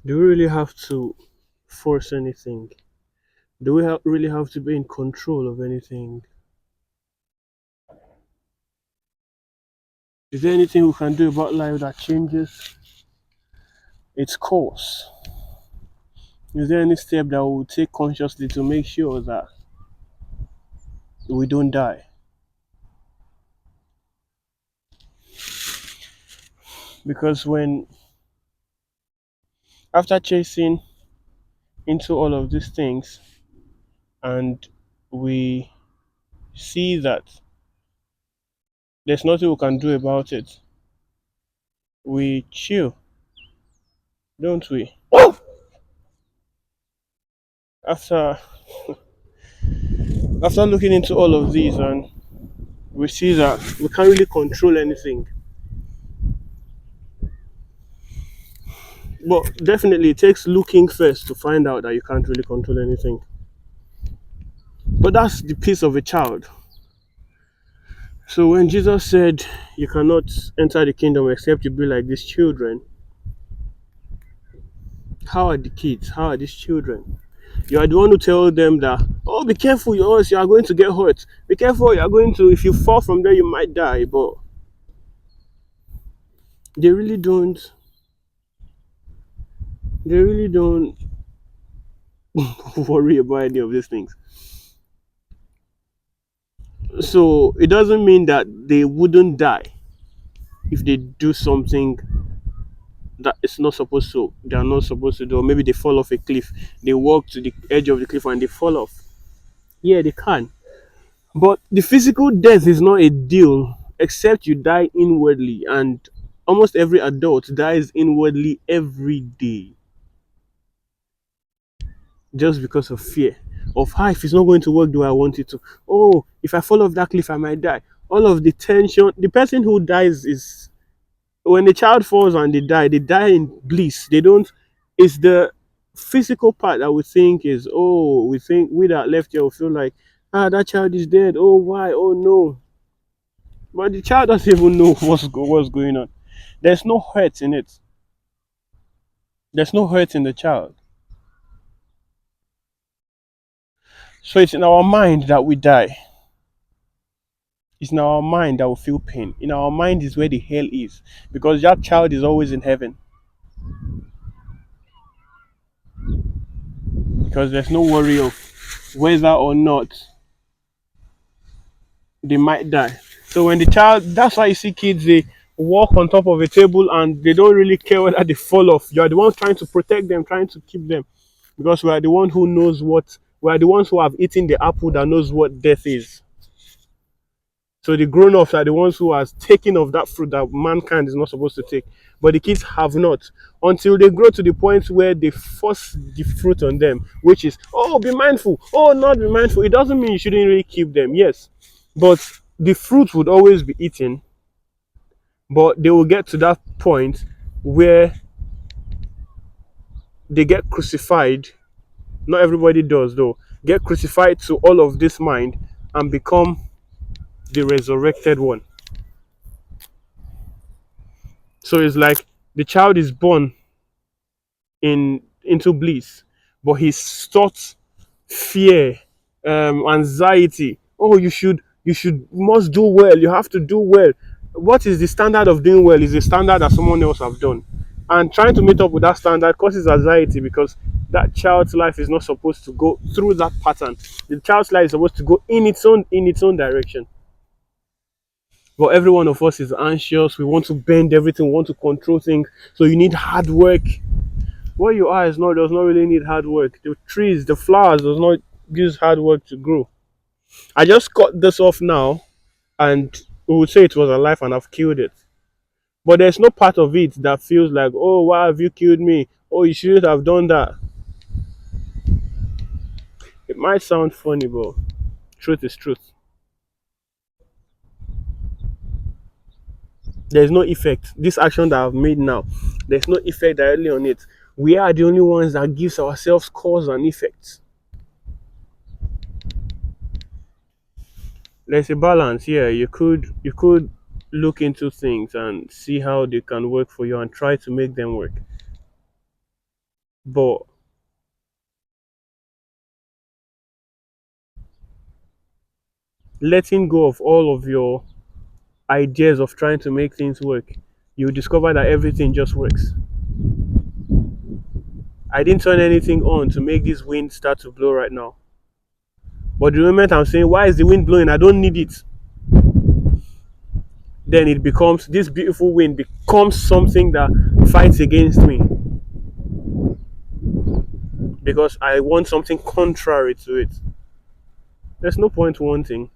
Do we really have to force anything? Do we really have to be in control of anything? Is there anything we can do about life that changes its course? Is there any step that we will take consciously to make sure that we don't die? Because when, after chasing into all of these things, and we see that there's nothing we can do about it, we chill, don't we? After after looking into all of these, and we see that we can't really control anything. But definitely it takes looking first to find out that you can't really control anything. But that's the peace of a child. So when Jesus said you cannot enter the kingdom except you be like these children, how are the kids? How are these children? You are the one who tell them that, oh, be careful, or else you are going to get hurt. Be careful, you are going to, if you fall from there, you might die. But they really don't, they really don't worry about any of these things. So it doesn't mean that they wouldn't die if they do something that it's not supposed to, they are not supposed to do. Or maybe they fall off a cliff, they walk to the edge of the cliff and they fall off. Yeah, they can. But the physical death is not a deal except you die inwardly, and almost every adult dies inwardly every day just because of fear of how, if it's not going to work, do I want it to? Oh, if I fall off that cliff, I might die. All of the tension. The person who dies is, when the child falls and they die in bliss. They don't. It's the physical part that we think is, oh, we think we that left here will feel like, ah, that child is dead. Oh, why? Oh no. But the child doesn't even know what's going on. There's no hurt in it. There's no hurt in the child. So it's in our mind that we die. It's in our mind that we feel pain. In our mind is where the hell is. Because that child is always in heaven. Because there's no worry of whether or not they might die. So when the child, that's why you see kids, they walk on top of a table and they don't really care whether they fall off. You are the one trying to protect them, trying to keep them. Because we are the one who knows what, we are the ones who have eaten the apple that knows what death is. So the grown-ups are the ones who are taking of that fruit that mankind is not supposed to take. But the kids have not, until they grow to the point where they force the fruit on them, which is, oh, be mindful, oh, not be mindful. It doesn't mean you shouldn't really keep them, yes. But the fruit would always be eaten, but they will get to that point where they get crucified. Not everybody does, though. Get crucified to all of this mind and become the resurrected one. So it's like the child is born into bliss, but his thoughts, fear, anxiety. Oh, you should must do well. You have to do well. What is the standard of doing well? Is a standard that someone else have done, and trying to meet up with that standard causes anxiety because that child's life is not supposed to go through that pattern. The child's life is supposed to go in its own direction. But every one of us is anxious. We want to bend everything. We want to control things. So you need hard work. Where you are is not does not really need hard work. The trees, the flowers does not use hard work to grow. I just cut this off now, and we would say it was alive and I've killed it. But there's no part of it that feels like, oh, why have you killed me? Oh, you shouldn't have done that. It might sound funny, but truth is truth. There's no effect. This action that I've made now, there's no effect directly on it. We are the only ones that gives ourselves cause and effects. There's a balance here. You could look into things and see how they can work for you and try to make them work. But letting go of all of your ideas of trying to make things work, you discover that everything just works. I didn't turn anything on to make this wind start to blow right now. But the moment I'm saying, why is the wind blowing? I don't need it. Then it becomes, this beautiful wind becomes something that fights against me because I want something contrary to it. There's no point wanting.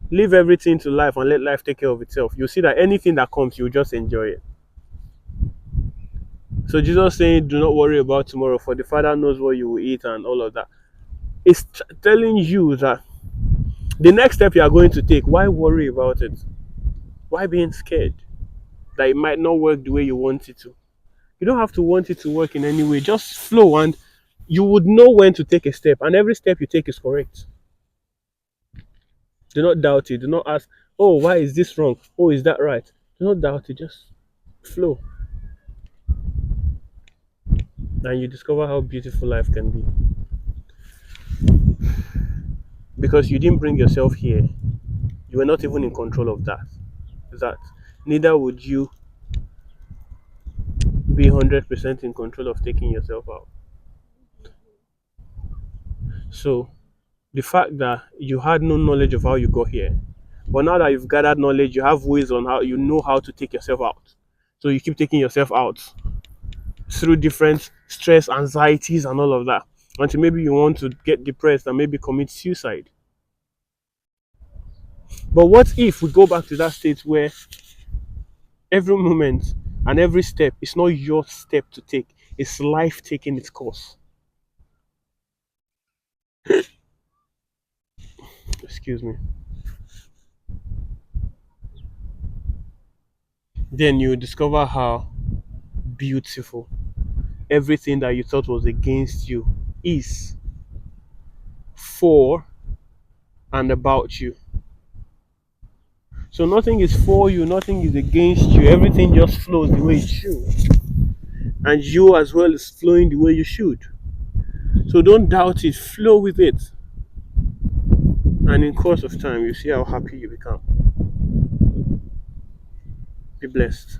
Leave everything to life and let life take care of itself. You'll see that anything that comes, you'll just enjoy it. So Jesus saying, do not worry about tomorrow, for the Father knows what you will eat and all of that. It's telling you that the next step you are going to take, why worry about it? Why being scared that it might not work the way you want it to? You don't have to want it to work in any way. Just flow and you would know when to take a step. And every step you take is correct. Do not doubt it. Do not ask, oh, why is this wrong? Oh, is that right? Do not doubt it. Just flow. And you discover how beautiful life can be. Because you didn't bring yourself here. You were not even in control of that. Neither would you be 100% in control of taking yourself out. So the fact that you had no knowledge of how you got here, but now that you've gathered knowledge, you have ways on how you know how to take yourself out. So you keep taking yourself out through different stress, anxieties, and all of that. Until maybe you want to get depressed and maybe commit suicide. But what if we go back to that state where every moment and every step is not your step to take, it's life taking its course? Excuse me. Then you discover how beautiful everything that you thought was against you is for and about you. So nothing is for you, nothing is against you. Everything just flows the way it should. And you as well is flowing the way you should. So don't doubt it, flow with it. And in course of time, you see how happy you become. Be blessed.